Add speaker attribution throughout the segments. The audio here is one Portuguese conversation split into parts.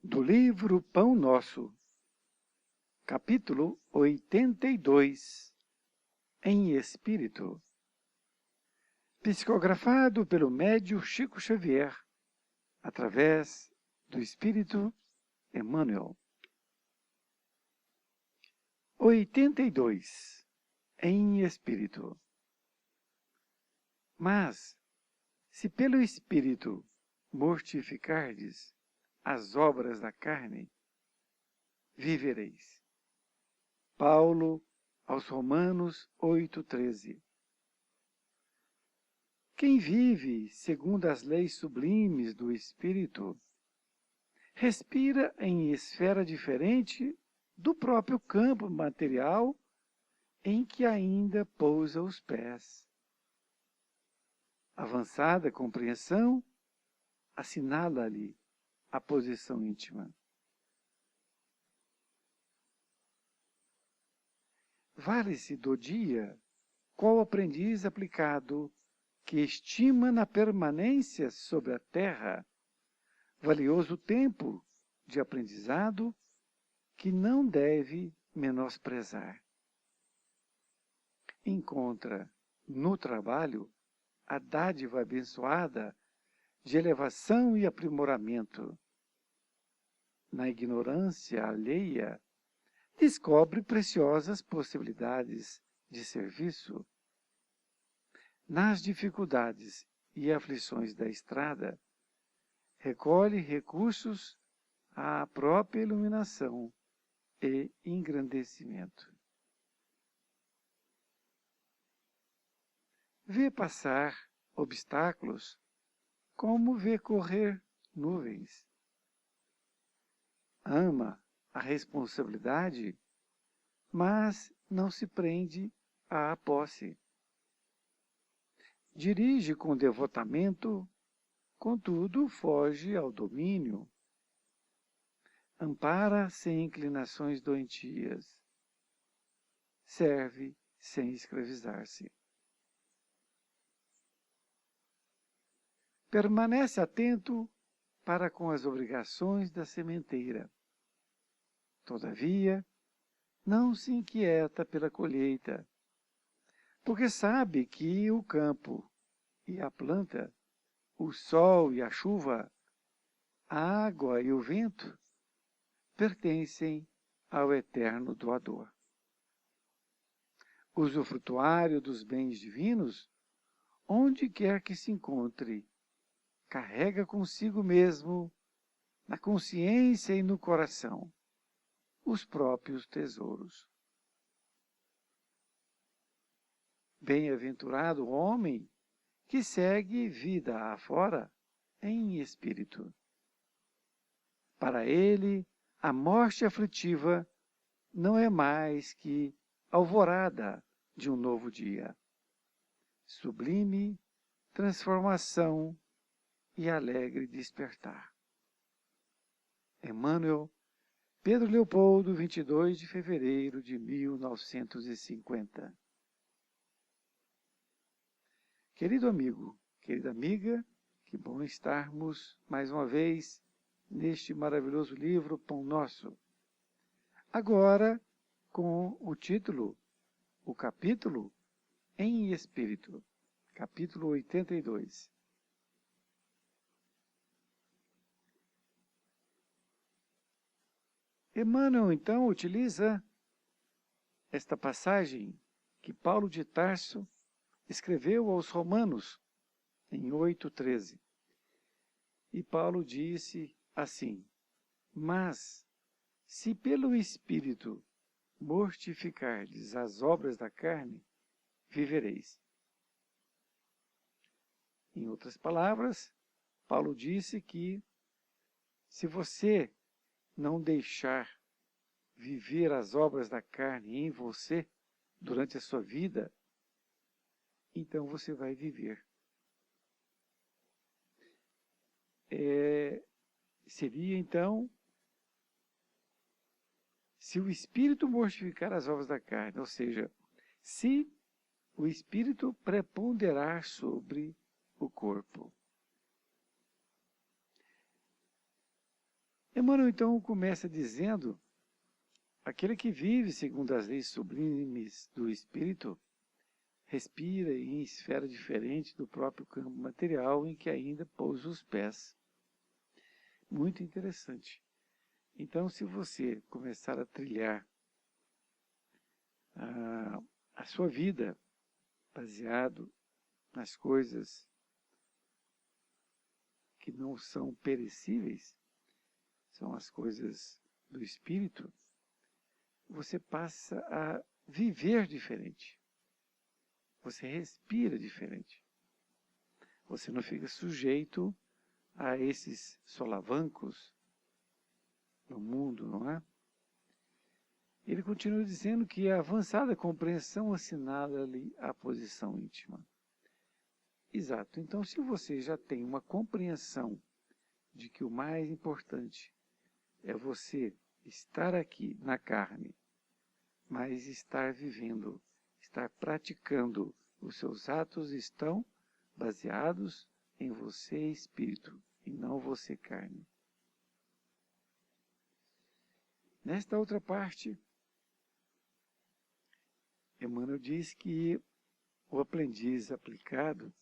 Speaker 1: do livro Pão Nosso, capítulo 82, em Espírito, psicografado pelo médium Chico Xavier, através do Espírito Emmanuel. 82, em Espírito. Mas, se pelo Espírito mortificardes as obras da carne, vivereis. Paulo aos Romanos 8,13. Quem vive segundo as leis sublimes do Espírito, respira em esfera diferente do próprio campo material em que ainda pousa os pés. Avançada compreensão assinala-lhe a posição íntima. Vale-se do dia qual aprendiz aplicado que estima na permanência sobre a terra valioso tempo de aprendizado que não deve menosprezar. Encontra no trabalho a dádiva abençoada de elevação e aprimoramento. Na ignorância alheia, descobre preciosas possibilidades de serviço. Nas dificuldades e aflições da estrada, recolhe recursos à própria iluminação e engrandecimento. Vê passar obstáculos como vê correr nuvens. Ama a responsabilidade, mas não se prende à posse. Dirige com devotamento, contudo foge ao domínio. Ampara sem inclinações doentias. Serve sem escravizar-se. Permanece atento para com as obrigações da sementeira. Todavia, não se inquieta pela colheita, porque sabe que o campo e a planta, o sol e a chuva, a água e o vento, pertencem ao eterno doador. Usufrutuário dos bens divinos, onde quer que se encontre, carrega consigo mesmo, na consciência e no coração, os próprios tesouros. Bem-aventurado o homem que segue vida afora em espírito. Para ele, a morte aflitiva não é mais que alvorada de um novo dia. Sublime transformação e alegre despertar. Emmanuel, Pedro Leopoldo, 22 de fevereiro de 1950. Querido amigo, querida amiga, que bom estarmos mais uma vez neste maravilhoso livro Pão Nosso. Agora, com o título, o capítulo em Espírito, capítulo 82. Emmanuel, então, utiliza esta passagem que Paulo de Tarso escreveu aos Romanos, em 8,13. E Paulo disse assim: Mas, se pelo Espírito mortificardes as obras da carne, vivereis. Em outras palavras, Paulo disse que se você não deixar viver as obras da carne em você durante a sua vida, então você vai viver. Seria então, se o Espírito mortificar as obras da carne, ou seja, se o Espírito preponderar sobre o corpo. Emmanuel, então, começa dizendo: aquele que vive segundo as leis sublimes do espírito respira em esfera diferente do próprio campo material em que ainda pousa os pés. Muito interessante. Então, se você começar a trilhar a sua vida baseado nas coisas que não são perecíveis, são as coisas do espírito, você passa a viver diferente. Você respira diferente. Você não fica sujeito a esses solavancos no mundo, não é? Ele continua dizendo que a avançada compreensão assinala-lhe a posição íntima. Exato. Então, se você já tem uma compreensão de que o mais importante é você estar aqui na carne, mas estar vivendo, estar praticando, os seus atos estão baseados em você espírito e não você carne. Nesta outra parte, Emmanuel diz que o aprendiz aplicado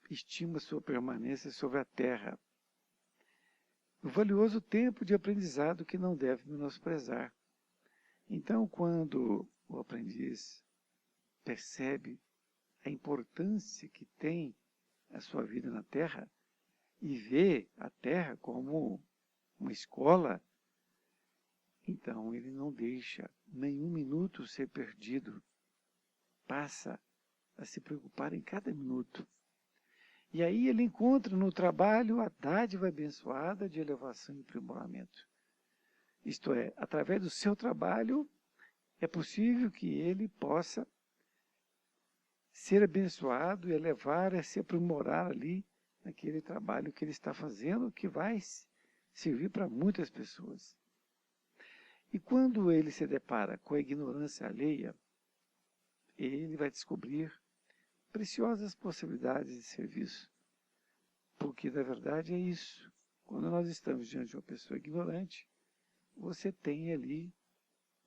Speaker 1: estima sua permanência sobre a terra, o valioso tempo de aprendizado que não deve menosprezar. Então, quando o aprendiz percebe a importância que tem a sua vida na terra e vê a terra como uma escola, então ele não deixa nenhum minuto ser perdido, passa a se preocupar em cada minuto. E aí ele encontra no trabalho a dádiva abençoada de elevação e aprimoramento. Isto é, através do seu trabalho, é possível que ele possa ser abençoado e elevar, a se aprimorar ali naquele trabalho que ele está fazendo, que vai servir para muitas pessoas. E quando ele se depara com a ignorância alheia, ele vai descobrir preciosas possibilidades de serviço. Porque, na verdade, é isso. Quando nós estamos diante de uma pessoa ignorante, você tem ali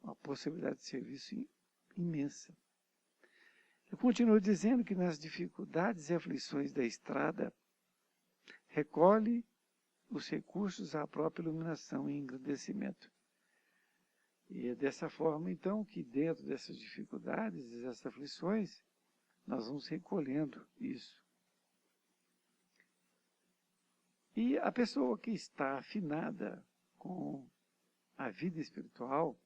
Speaker 1: uma possibilidade de serviço imensa. Eu continuo dizendo que nas dificuldades e aflições da estrada, recolhe os recursos à própria iluminação e engrandecimento. E é dessa forma, então, que dentro dessas dificuldades, dessas aflições, nós vamos recolhendo isso. E a pessoa que está afinada com a vida espiritual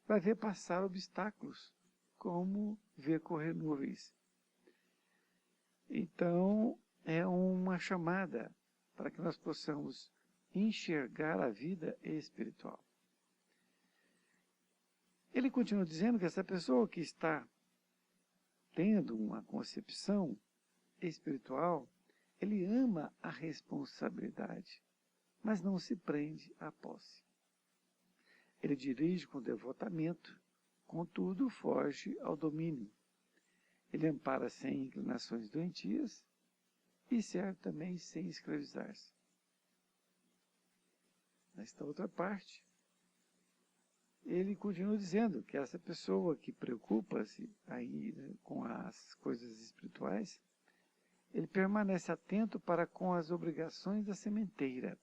Speaker 1: vai ver passar obstáculos, como ver correr nuvens. Então, é uma chamada para que nós possamos enxergar a vida espiritual. Ele continua dizendo que essa pessoa que está tendo uma concepção espiritual, ele ama a responsabilidade, mas não se prende à posse. Ele dirige com devotamento, contudo foge ao domínio. Ele ampara sem inclinações doentias e serve também sem escravizar-se. Nesta outra parte, ele continua dizendo que essa pessoa que preocupa-se aí, né, com as coisas espirituais, ele permanece atento para com as obrigações da sementeira.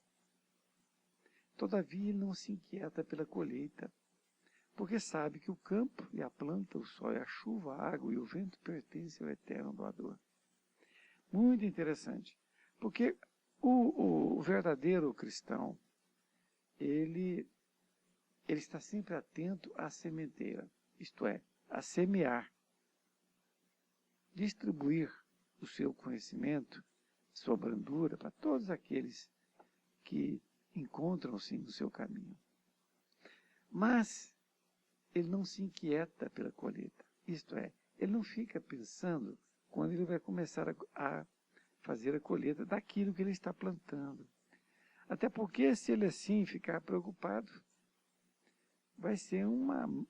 Speaker 1: Todavia, ele não se inquieta pela colheita, porque sabe que o campo e a planta, o sol e a chuva, a água e o vento pertencem ao eterno doador. Muito interessante, porque o verdadeiro cristão, ele está sempre atento à sementeira, isto é, a semear, distribuir o seu conhecimento, sua brandura para todos aqueles que encontram-se no seu caminho. Mas ele não se inquieta pela colheita, isto é, ele não fica pensando quando ele vai começar a fazer a colheita daquilo que ele está plantando. Até porque se ele assim ficar preocupado, vai ser uma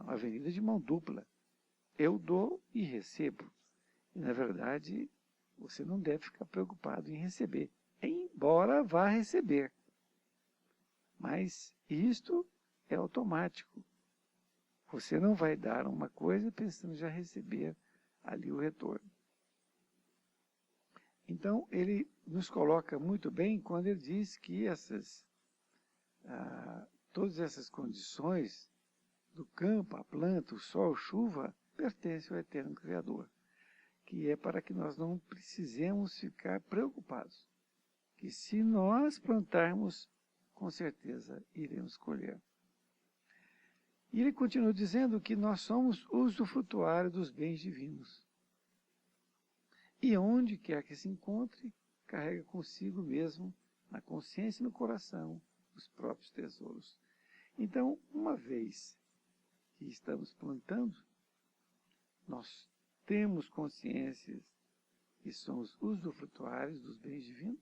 Speaker 1: avenida de mão dupla. Eu dou e recebo. E, na verdade, você não deve ficar preocupado em receber, embora vá receber. Mas isto é automático. Você não vai dar uma coisa pensando já receber ali o retorno. Então, ele nos coloca muito bem quando ele diz que todas essas condições do campo, a planta, o sol, a chuva, pertencem ao Eterno Criador, que é para que nós não precisemos ficar preocupados, que se nós plantarmos, com certeza iremos colher. E ele continua dizendo que nós somos usufrutuários dos bens divinos. E onde quer que se encontre, carrega consigo mesmo, na consciência e no coração, os próprios tesouros. Então, uma vez que estamos plantando, nós temos consciência que somos usufrutuários dos bens divinos.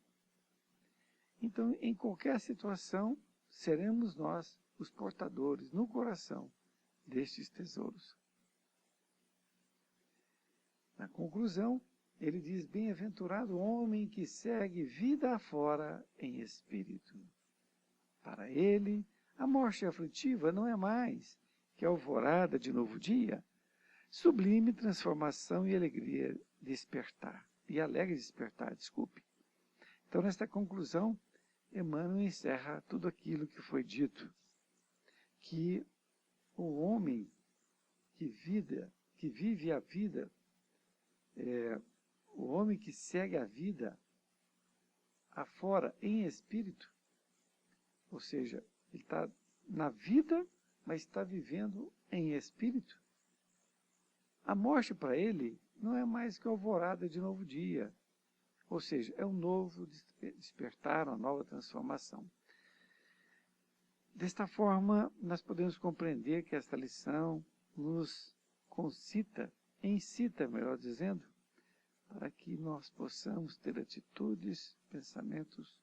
Speaker 1: Então, em qualquer situação, seremos nós os portadores no coração destes tesouros. Na conclusão, ele diz: bem-aventurado o homem que segue vida afora em espírito. Para ele, a morte aflitiva não é mais que a alvorada de novo dia, sublime transformação e alegria despertar, e alegre despertar, desculpe. Então, nesta conclusão, Emmanuel encerra tudo aquilo que foi dito, que o homem que vive a vida, o homem que segue a vida afora em espírito, ou seja, ele está na vida, mas está vivendo em espírito. A morte para ele não é mais que a alvorada de novo dia, ou seja, é um novo despertar, uma nova transformação. Desta forma, nós podemos compreender que esta lição nos incita, melhor dizendo, para que nós possamos ter atitudes, pensamentos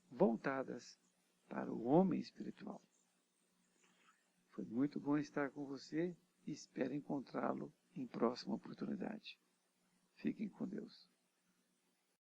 Speaker 1: voltadas para o homem espiritual. Foi muito bom estar com você e espero encontrá-lo em próxima oportunidade. Fiquem com Deus.